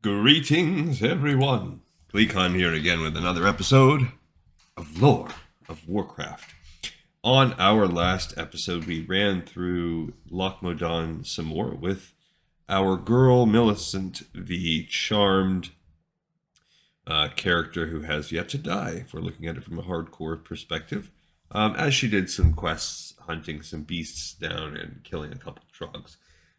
Greetings, everyone. Gleekon here again with another episode of Lore of Warcraft. On our last episode, we ran through Lochmodan some more with our girl Millicent, the charmed character who has yet to die, if we're looking at it from a hardcore perspective, as she did some quests, hunting some beasts down and killing a couple trogs.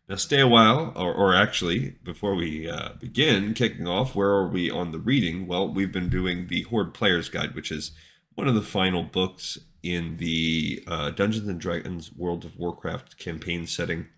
Now stay a while, or actually, before we begin kicking off, where are we on the reading? Well, we've been doing the Horde Player's Guide, which is one of the final books in the Dungeons & Dragons World of Warcraft campaign setting.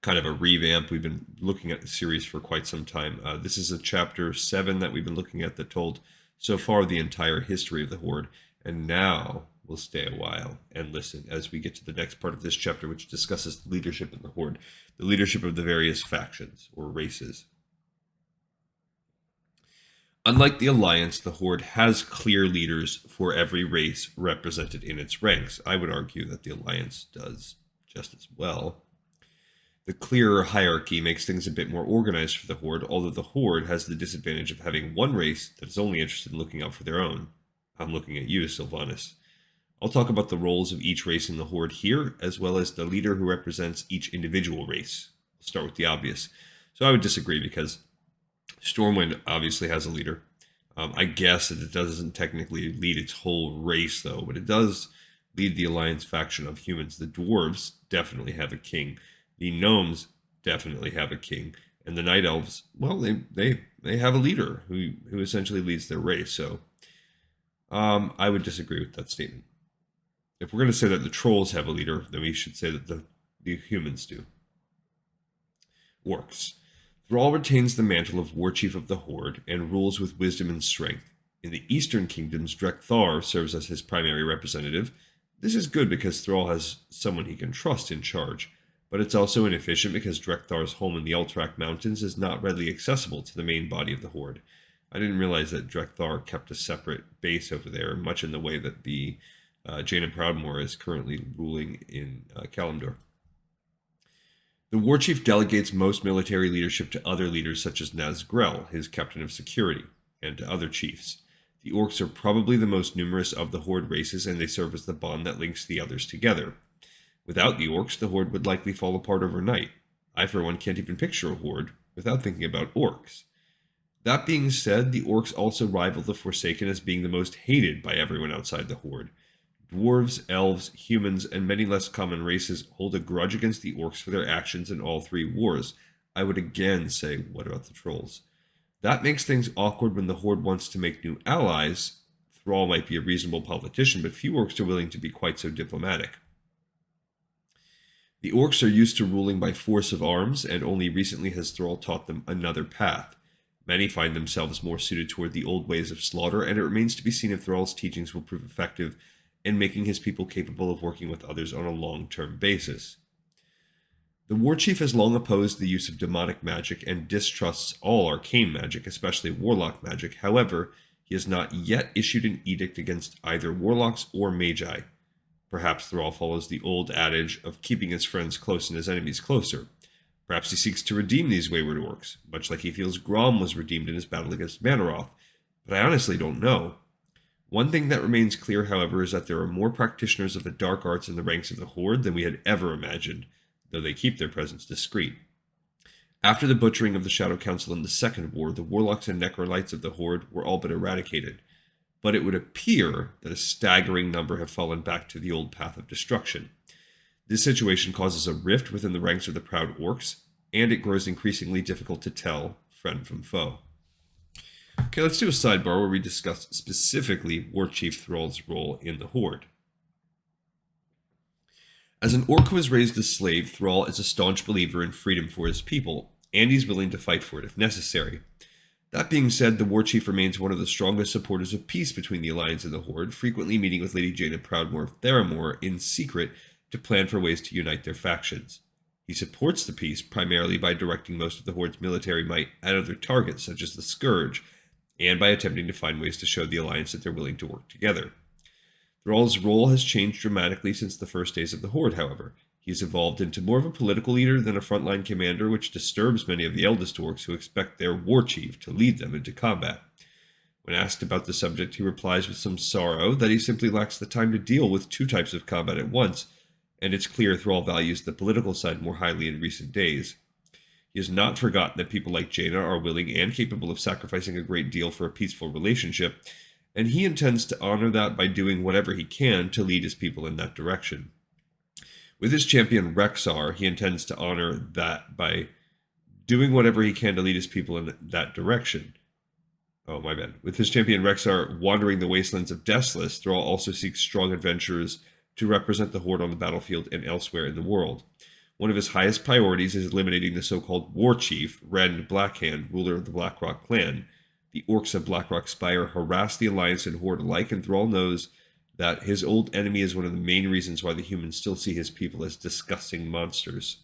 Kind of a revamp. We've been looking at the series for quite some time. This is a chapter 7 that we've been looking at that told so far the entire history of the Horde. And now we'll stay a while and listen as we get to the next part of this chapter, which discusses leadership in the Horde, the leadership of the various factions or races. Unlike the Alliance, the Horde has clear leaders for every race represented in its ranks. I would argue that the Alliance does just as well. The clearer hierarchy makes things a bit more organized for the Horde, although the Horde has the disadvantage of having one race that is only interested in looking out for their own. I'm looking at you, Sylvanas. I'll talk about the roles of each race in the Horde here, as well as the leader who represents each individual race. I'll start with the obvious. So I would disagree because Stormwind obviously has a leader. I guess that it doesn't technically lead its whole race, though, but it does lead the Alliance faction of humans. The Dwarves definitely have a king. The Gnomes definitely have a king. And the Night Elves, well, they have a leader who essentially leads their race. So I would disagree with that statement. If we're going to say that the trolls have a leader, then we should say that the humans do. Orcs. Thrall retains the mantle of War Chief of the Horde and rules with wisdom and strength. In the Eastern Kingdoms, Drekthar serves as his primary representative. This is good because Thrall has someone he can trust in charge, but it's also inefficient because Drekthar's home in the Alterac Mountains is not readily accessible to the main body of the Horde. I didn't realize that Drekthar kept a separate base over there, much in the way that the Jaina Proudmoore is currently ruling in Kalimdor. The War Chief delegates most military leadership to other leaders such as Nazgrel, his captain of security, and to other chiefs. The Orcs are probably the most numerous of the Horde races, and they serve as the bond that links the others together. Without the Orcs, the Horde would likely fall apart overnight. I, for one, can't even picture a Horde without thinking about Orcs. That being said, the Orcs also rival the Forsaken as being the most hated by everyone outside the Horde. Dwarves, elves, humans, and many less common races hold a grudge against the Orcs for their actions in all three wars. I would again say, what about the trolls? That makes things awkward when the Horde wants to make new allies. Thrall might be a reasonable politician, but few Orcs are willing to be quite so diplomatic. The Orcs are used to ruling by force of arms, and only recently has Thrall taught them another path. Many find themselves more suited toward the old ways of slaughter, and it remains to be seen if Thrall's teachings will prove effective in making his people capable of working with others on a long-term basis. The War Chief has long opposed the use of demonic magic and distrusts all arcane magic, especially warlock magic. However, he has not yet issued an edict against either warlocks or magi. Perhaps Thrall follows the old adage of keeping his friends close and his enemies closer. Perhaps he seeks to redeem these wayward orcs, much like he feels Grom was redeemed in his battle against Manaroth. But I honestly don't know. One thing that remains clear, however, is that there are more practitioners of the dark arts in the ranks of the Horde than we had ever imagined, though they keep their presence discreet. After the butchering of the Shadow Council in the Second War, the warlocks and necrolytes of the Horde were all but eradicated, but it would appear that a staggering number have fallen back to the old path of destruction. This situation causes a rift within the ranks of the proud orcs, and it grows increasingly difficult to tell friend from foe. Okay, let's do a sidebar where we discuss specifically War Chief Thrall's role in the Horde. As an orc who was raised as slave, Thrall is a staunch believer in freedom for his people, and he's willing to fight for it if necessary. That being said, the War Chief remains one of the strongest supporters of peace between the Alliance and the Horde, frequently meeting with Lady Jaina Proudmoore of Theramore in secret to plan for ways to unite their factions. He supports the peace primarily by directing most of the Horde's military might at other targets, such as the Scourge, and by attempting to find ways to show the Alliance that they're willing to work together. Thrall's role has changed dramatically since the first days of the Horde, however. He's evolved into more of a political leader than a frontline commander, which disturbs many of the eldest orcs who expect their war chief to lead them into combat. When asked about the subject, he replies with some sorrow that he simply lacks the time to deal with two types of combat at once, and it's clear Thrall values the political side more highly in recent days. He has not forgotten that people like Jaina are willing and capable of sacrificing a great deal for a peaceful relationship, and he intends to honor that by doing whatever he can to lead his people in that direction. With his champion Rexar, he intends to honor that by doing whatever he can to lead his people in that direction. Oh, my bad. With his champion Rexar wandering the wastelands of Deathless, Thrall also seeks strong adventurers to represent the Horde on the battlefield and elsewhere in the world. One of his highest priorities is eliminating the so-called War Chief, Rend Blackhand, ruler of the Blackrock clan. The orcs of Blackrock Spire harass the Alliance and Horde alike, and Thrall knows that his old enemy is one of the main reasons why the humans still see his people as disgusting monsters.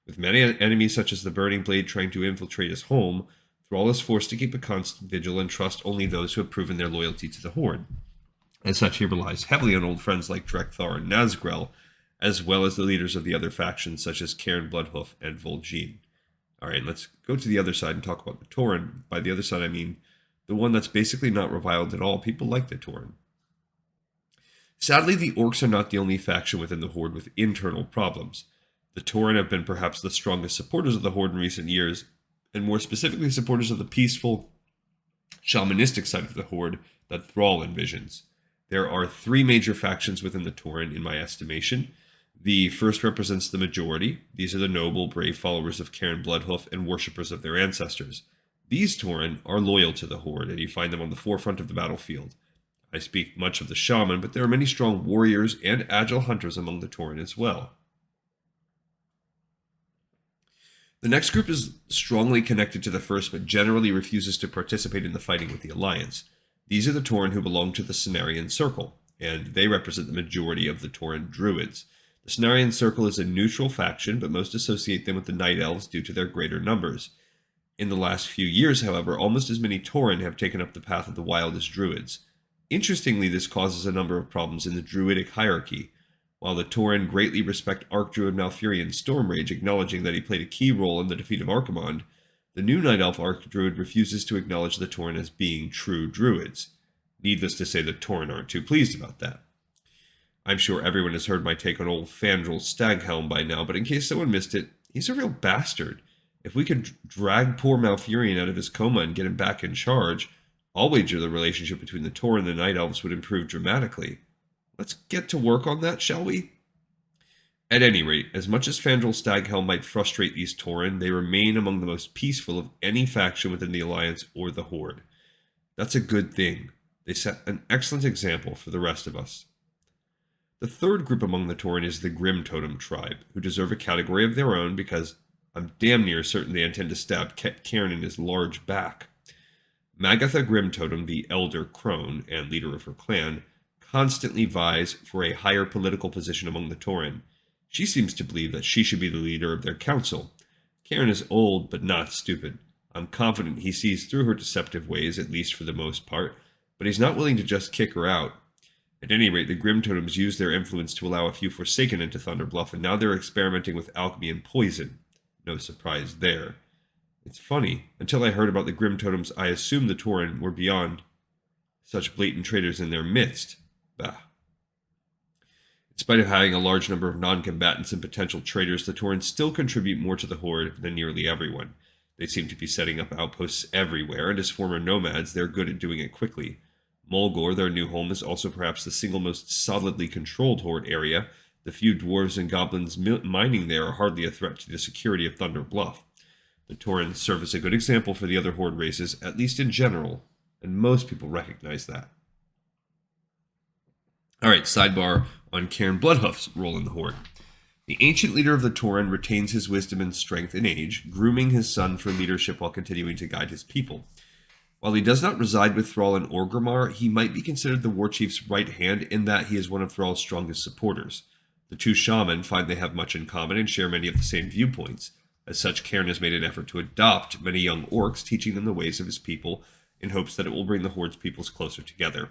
With many enemies such as the Burning Blade trying to infiltrate his home, Thrall is forced to keep a constant vigil and trust only those who have proven their loyalty to the Horde. As such, he relies heavily on old friends like Drekthar and Nazgrel, as well as the leaders of the other factions such as Cairn Bloodhoof and Vol'jin. Alright, let's go to the other side and talk about the Tauren. By the other side, I mean the one that's basically not reviled at all. People like the Tauren. Sadly, the Orcs are not the only faction within the Horde with internal problems. The Tauren have been perhaps the strongest supporters of the Horde in recent years, and more specifically supporters of the peaceful, shamanistic side of the Horde that Thrall envisions. There are three major factions within the Tauren, in my estimation. The first represents the majority. These are the noble, brave followers of Cairn Bloodhoof and worshippers of their ancestors. These Tauren are loyal to the Horde, and you find them on the forefront of the battlefield. I speak much of the shaman, but there are many strong warriors and agile hunters among the Tauren as well. The next group is strongly connected to the first, but generally refuses to participate in the fighting with the Alliance. These are the Tauren who belong to the Cenarian Circle, and they represent the majority of the Tauren Druids. The Cenarian Circle is a neutral faction, but most associate them with the Night Elves due to their greater numbers. In the last few years, however, almost as many Tauren have taken up the path of the wild as Druids. Interestingly, this causes a number of problems in the Druidic hierarchy. While the Tauren greatly respect Archdruid Malfurion Stormrage, acknowledging that he played a key role in the defeat of Archimonde, the new Night Elf Archdruid refuses to acknowledge the Tauren as being true Druids. Needless to say, the Tauren aren't too pleased about that. I'm sure everyone has heard my take on old Fandral Staghelm by now, but in case someone missed it, he's a real bastard. If we could drag poor Malfurion out of his coma and get him back in charge, I'll wager the relationship between the Tauren and the Night Elves would improve dramatically. Let's get to work on that, shall we? At any rate, as much as Fandral Staghelm might frustrate these Tauren, they remain among the most peaceful of any faction within the Alliance or the Horde. That's a good thing. They set an excellent example for the rest of us. The third group among the Tauren is the Grim Totem tribe, who deserve a category of their own because I'm damn near certain they intend to stab Cairn in his large back. Magatha Grim Totem, the elder crone and leader of her clan, constantly vies for a higher political position among the Tauren. She seems to believe that she should be the leader of their council. Cairn is old, but not stupid. I'm confident he sees through her deceptive ways, at least for the most part, but he's not willing to just kick her out. At any rate, the Grim Totems used their influence to allow a few Forsaken into Thunderbluff, and now they're experimenting with alchemy and poison. No surprise there. It's funny. Until I heard about the Grim Totems, I assumed the Tauren were beyond such blatant traitors in their midst. Bah. In spite of having a large number of non-combatants and potential traitors, the Tauren still contribute more to the Horde than nearly everyone. They seem to be setting up outposts everywhere, and as former nomads, they're good at doing it quickly. Mulgore, their new home, is also perhaps the single most solidly controlled Horde area. The few dwarves and goblins mining there are hardly a threat to the security of Thunder Bluff. The Tauren serve as a good example for the other Horde races, at least in general, and most people recognize that. Alright, sidebar on Cairn Bloodhoof's role in the Horde. The ancient leader of the Tauren retains his wisdom and strength in age, grooming his son for leadership while continuing to guide his people. While he does not reside with Thrall and Orgrimmar, he might be considered the war chief's right hand in that he is one of Thrall's strongest supporters. The two shaman find they have much in common and share many of the same viewpoints. As such, Cairn has made an effort to adopt many young orcs, teaching them the ways of his people in hopes that it will bring the Horde's peoples closer together.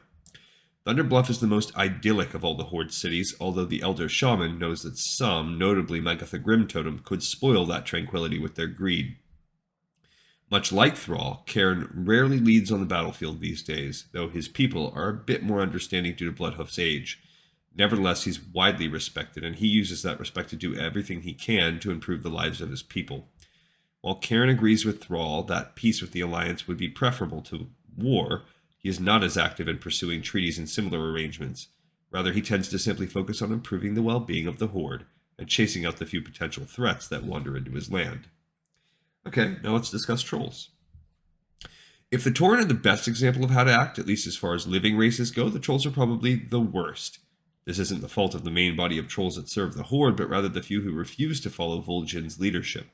Underbluff is the most idyllic of all the Horde cities, although the Elder Shaman knows that some, notably Megatha Grim Totem, could spoil that tranquility with their greed. Much like Thrall, Cairn rarely leads on the battlefield these days, though his people are a bit more understanding due to Bloodhoof's age. Nevertheless, he's widely respected, and he uses that respect to do everything he can to improve the lives of his people. While Cairn agrees with Thrall that peace with the Alliance would be preferable to war, he is not as active in pursuing treaties and similar arrangements. Rather, he tends to simply focus on improving the well-being of the Horde and chasing out the few potential threats that wander into his land. Okay, now let's discuss trolls. If the Tauren are the best example of how to act, at least as far as living races go, the trolls are probably the worst. This isn't the fault of the main body of trolls that serve the Horde, but rather the few who refuse to follow Vol'jin's leadership.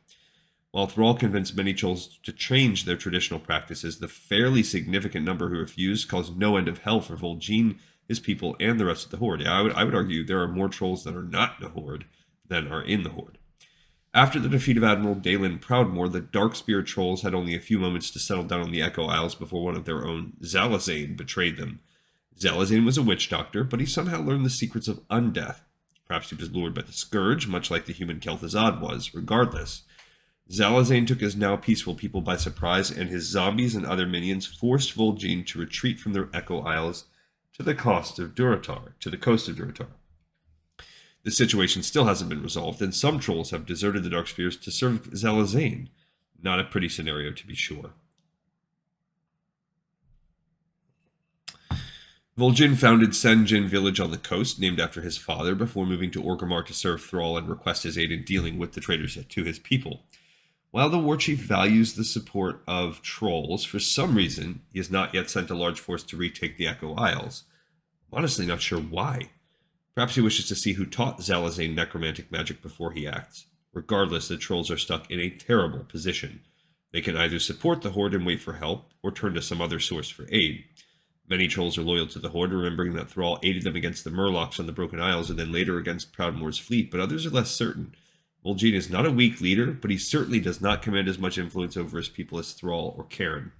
While Thrall convinced many trolls to change their traditional practices, the fairly significant number who refused caused no end of hell for Vol'jin, his people, and the rest of the Horde. Yeah, I would argue there are more trolls that are not in the Horde than are in the Horde. After the defeat of Admiral Dalen Proudmoore, the Darkspear trolls had only a few moments to settle down on the Echo Isles before one of their own, Zalazane, betrayed them. Zalazane was a witch doctor, but he somehow learned the secrets of undeath. Perhaps he was lured by the Scourge, much like the human Kel'Thuzad was. Regardless, Zalazane took his now peaceful people by surprise, and his zombies and other minions forced Vol'jin to retreat from their Echo Isles to the coast of Durotar. The situation still hasn't been resolved, and some trolls have deserted the Darkspears to serve Zalazane. Not a pretty scenario, to be sure. Vol'jin founded Sen'jin village on the coast, named after his father, before moving to Orgrimmar to serve Thrall and request his aid in dealing with the traitors to his people. While the Warchief values the support of trolls, for some reason, he has not yet sent a large force to retake the Echo Isles. I'm honestly not sure why. Perhaps he wishes to see who taught Zalazane necromantic magic before he acts. Regardless, the trolls are stuck in a terrible position. They can either support the Horde and wait for help, or turn to some other source for aid. Many trolls are loyal to the Horde, remembering that Thrall aided them against the Murlocs on the Broken Isles and then later against Proudmoore's fleet, but others are less certain. Vol'jin is not a weak leader, but he certainly does not command as much influence over his people as Thrall or Cairn.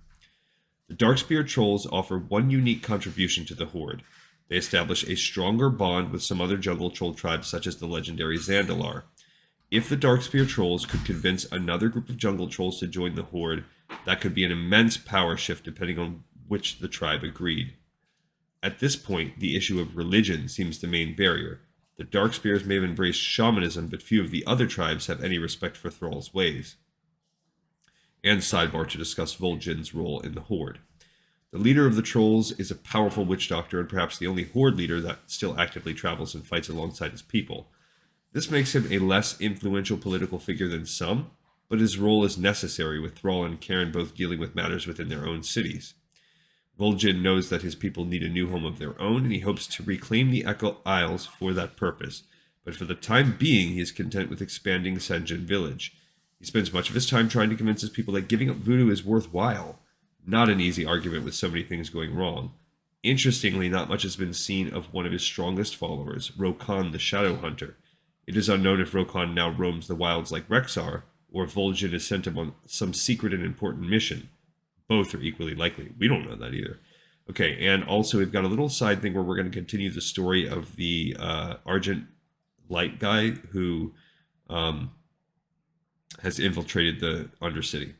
The Darkspear trolls offer one unique contribution to the Horde. They establish a stronger bond with some other jungle troll tribes, such as the legendary Zandalar. If the Darkspear trolls could convince another group of jungle trolls to join the Horde, that could be an immense power shift depending on which the tribe agreed. At this point, the issue of religion seems the main barrier. The Darkspears may have embraced shamanism, but few of the other tribes have any respect for Thrall's ways. And sidebar to discuss Vol'jin's role in the Horde. The leader of the trolls is a powerful witch doctor and perhaps the only Horde leader that still actively travels and fights alongside his people. This makes him a less influential political figure than some, but his role is necessary, with Thrall and Cairn both dealing with matters within their own cities. Vol'jin knows that his people need a new home of their own, and he hopes to reclaim the Echo Isles for that purpose. But for the time being, he is content with expanding Sen'jin village. He spends much of his time trying to convince his people that giving up voodoo is worthwhile. Not an easy argument with so many things going wrong. Interestingly, not much has been seen of one of his strongest followers, Rokan the Shadow Hunter. It is unknown if Rokan now roams the wilds like Rexxar, or if Vol'jin has sent him on some secret and important mission. Both are equally likely. We don't know that either. Okay, and also we've got a little side thing where we're going to continue the story of the Argent Light guy who has infiltrated the Undercity.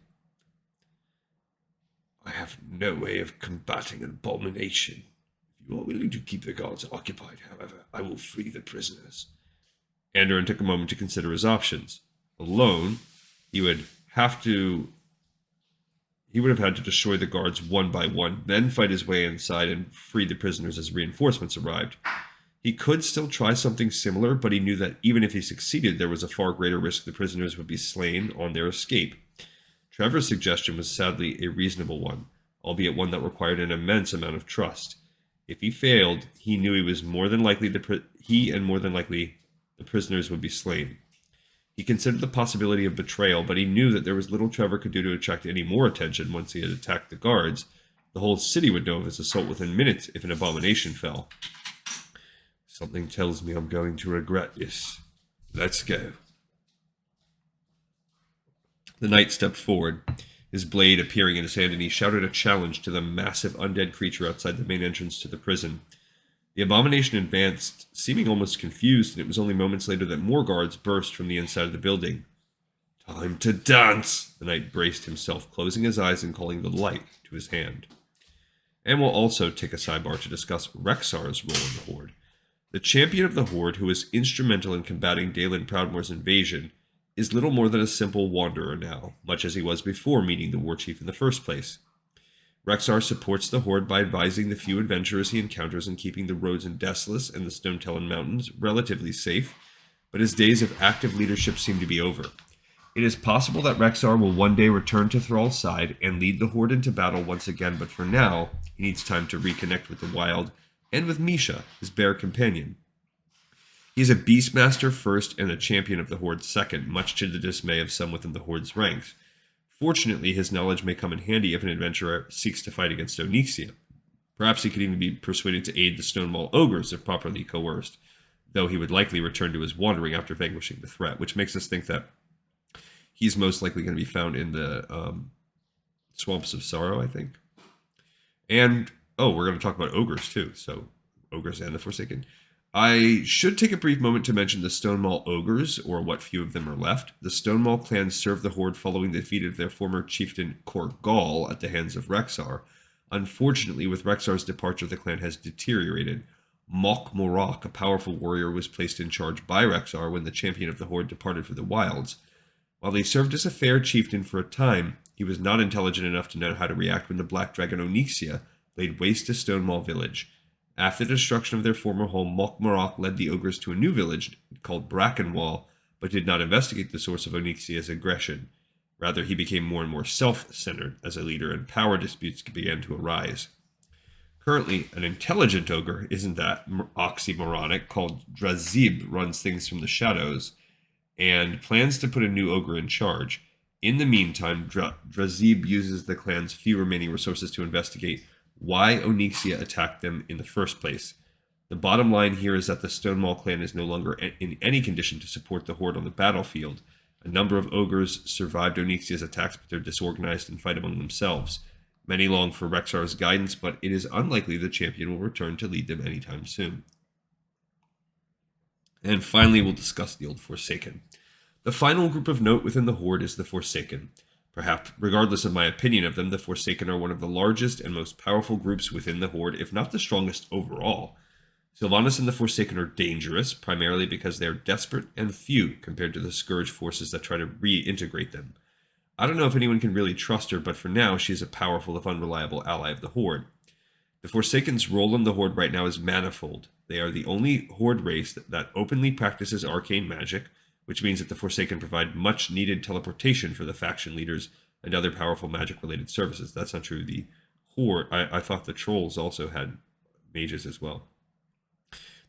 I have no way of combating an abomination. If you are willing to keep the guards occupied, however, I will free the prisoners. Andurin took a moment to consider his options. Alone, he would have had to destroy the guards one by one, then fight his way inside and free the prisoners as reinforcements arrived. He could still try something similar, but he knew that even if he succeeded, there was a far greater risk the prisoners would be slain on their escape. Trevor's suggestion was sadly a reasonable one, albeit one that required an immense amount of trust. If he failed, he knew more than likely the prisoners would be slain. He considered the possibility of betrayal, but he knew that there was little Trevor could do to attract any more attention once he had attacked the guards. The whole city would know of his assault within minutes if an abomination fell. Something tells me I'm going to regret this. Let's go. The knight stepped forward, his blade appearing in his hand, and he shouted a challenge to the massive undead creature outside the main entrance to the prison. The abomination advanced, seeming almost confused, and it was only moments later that more guards burst from the inside of the building. "Time to dance!" The knight braced himself, closing his eyes and calling the light to his hand. And we'll also take a sidebar to discuss Rexar's role in the Horde. The champion of the Horde, who was instrumental in combating Dalen Proudmoore's invasion, is little more than a simple wanderer now, much as he was before meeting the war chief in the first place. Rexar supports the Horde by advising the few adventurers he encounters in keeping the roads in Desolace and the Stone Talon Mountains relatively safe, but his days of active leadership seem to be over. It is possible that Rexar will one day return to Thrall's side and lead the Horde into battle once again, but for now, he needs time to reconnect with the Wild and with Misha, his bear companion. He is a Beastmaster first and a champion of the Horde second, much to the dismay of some within the Horde's ranks. Fortunately, his knowledge may come in handy if an adventurer seeks to fight against Onyxia. Perhaps he could even be persuaded to aid the Stonewall Ogres if properly coerced, though he would likely return to his wandering after vanquishing the threat, which makes us think that he's most likely going to be found in the Swamps of Sorrow, I think. And, we're going to talk about Ogres too, so Ogres and the Forsaken. I should take a brief moment to mention the Stonewall Ogres, or what few of them are left. The Stonewall clan served the Horde following the defeat of their former chieftain Korgal at the hands of Rexar. Unfortunately, with Rexar's departure, the clan has deteriorated. Mok Morok, a powerful warrior, was placed in charge by Rexar when the champion of the Horde departed for the Wilds. While he served as a fair chieftain for a time, he was not intelligent enough to know how to react when the Black Dragon Onyxia laid waste to Stonewall Village. After the destruction of their former home, Mok Morok led the ogres to a new village called Brackenwall, but did not investigate the source of Onyxia's aggression. Rather, he became more and more self-centered as a leader, and power disputes began to arise. Currently, an intelligent ogre, isn't that oxymoronic, called Drazib runs things from the shadows, and plans to put a new ogre in charge. In the meantime, Drazib uses the clan's few remaining resources to investigate why Onyxia attacked them in the first place. The bottom line here is that the Stonewall clan is no longer in any condition to support the Horde on the battlefield. A number of ogres survived Onyxia's attacks, but they're disorganized and fight among themselves. Many long for Rexar's guidance, but it is unlikely the champion will return to lead them anytime soon. And finally, we'll discuss the Old Forsaken. The final group of note within the Horde is the Forsaken. Perhaps, regardless of my opinion of them, the Forsaken are one of the largest and most powerful groups within the Horde, if not the strongest overall. Sylvanas and the Forsaken are dangerous, primarily because they are desperate and few compared to the Scourge forces that try to reintegrate them. I don't know if anyone can really trust her, but for now, she is a powerful if unreliable ally of the Horde. The Forsaken's role in the Horde right now is manifold. They are the only Horde race that openly practices arcane magic, which means that the Forsaken provide much needed teleportation for the faction leaders and other powerful magic-related services. That's not true. The Horde, I thought the Trolls also had mages as well.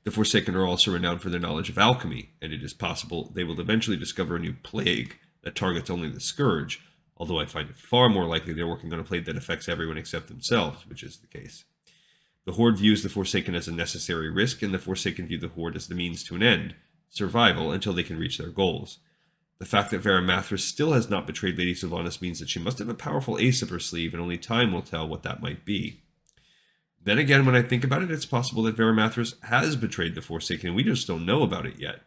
The Forsaken are also renowned for their knowledge of alchemy, and it is possible they will eventually discover a new plague that targets only the Scourge, although I find it far more likely they're working on a plague that affects everyone except themselves, which is the case. The Horde views the Forsaken as a necessary risk, and the Forsaken view the Horde as the means to an end, survival, until they can reach their goals. The fact that Varamathras still has not betrayed Lady Sylvanas means that she must have a powerful ace up her sleeve, and only time will tell what that might be. Then again, when I think about it, it's possible that Varamathras has betrayed the Forsaken, and we just don't know about it yet.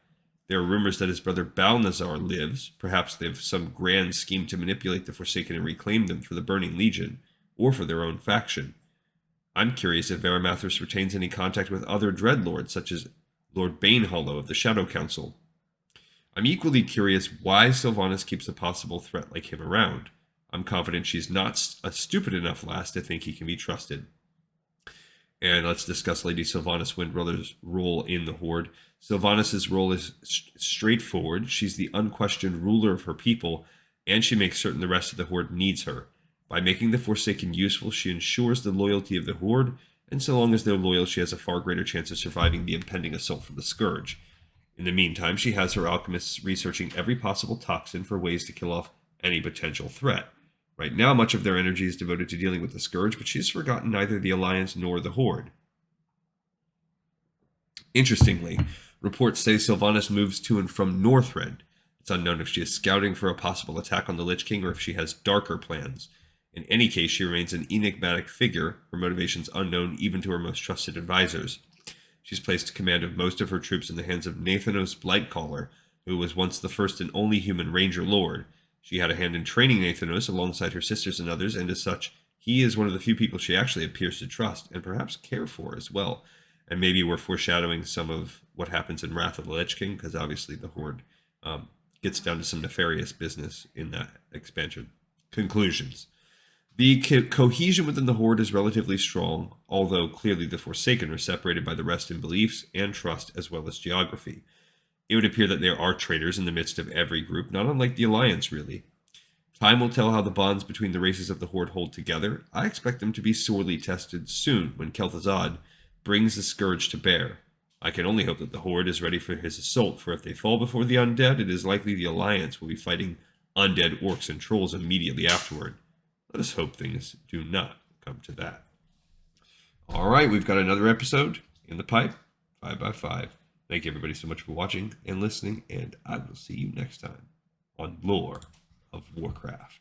There are rumors that his brother Balnazar lives. Perhaps they have some grand scheme to manipulate the Forsaken and reclaim them for the Burning Legion, or for their own faction. I'm curious if Varamathras retains any contact with other Dreadlords, such as Lord Banehollow of the Shadow Council. I'm equally curious why Sylvanas keeps a possible threat like him around. I'm confident she's not a stupid enough lass to think he can be trusted. And let's discuss Lady Sylvanas Windrunner's role in the Horde. Sylvanas' role is straightforward. She's the unquestioned ruler of her people, and she makes certain the rest of the Horde needs her. By making the Forsaken useful, she ensures the loyalty of the Horde, and so long as they're loyal, she has a far greater chance of surviving the impending assault from the Scourge. In the meantime, she has her alchemists researching every possible toxin for ways to kill off any potential threat. Right now, much of their energy is devoted to dealing with the Scourge, but she's forgotten neither the Alliance nor the Horde. Interestingly, reports say Sylvanas moves to and from Northrend. It's unknown if she is scouting for a possible attack on the Lich King or if she has darker plans. In any case, she remains an enigmatic figure, her motivations unknown even to her most trusted advisors. She's placed command of most of her troops in the hands of Nathanos Blightcaller, who was once the first and only human Ranger Lord. She had a hand in training Nathanos alongside her sisters and others, and as such, he is one of the few people she actually appears to trust and perhaps care for as well. And maybe we're foreshadowing some of what happens in Wrath of the Lich King, because obviously the Horde gets down to some nefarious business in that expansion. Conclusions. The cohesion within the Horde is relatively strong, although clearly the Forsaken are separated by the rest in beliefs and trust as well as geography. It would appear that there are traitors in the midst of every group, not unlike the Alliance, really. Time will tell how the bonds between the races of the Horde hold together. I expect them to be sorely tested soon when Kel'Thuzad brings the Scourge to bear. I can only hope that the Horde is ready for his assault, for if they fall before the undead, it is likely the Alliance will be fighting undead orcs and trolls immediately afterward. Let us hope things do not come to that. All right, we've got another episode in the pipe, 5x5. Thank you everybody so much for watching and listening, and I will see you next time on Lore of Warcraft.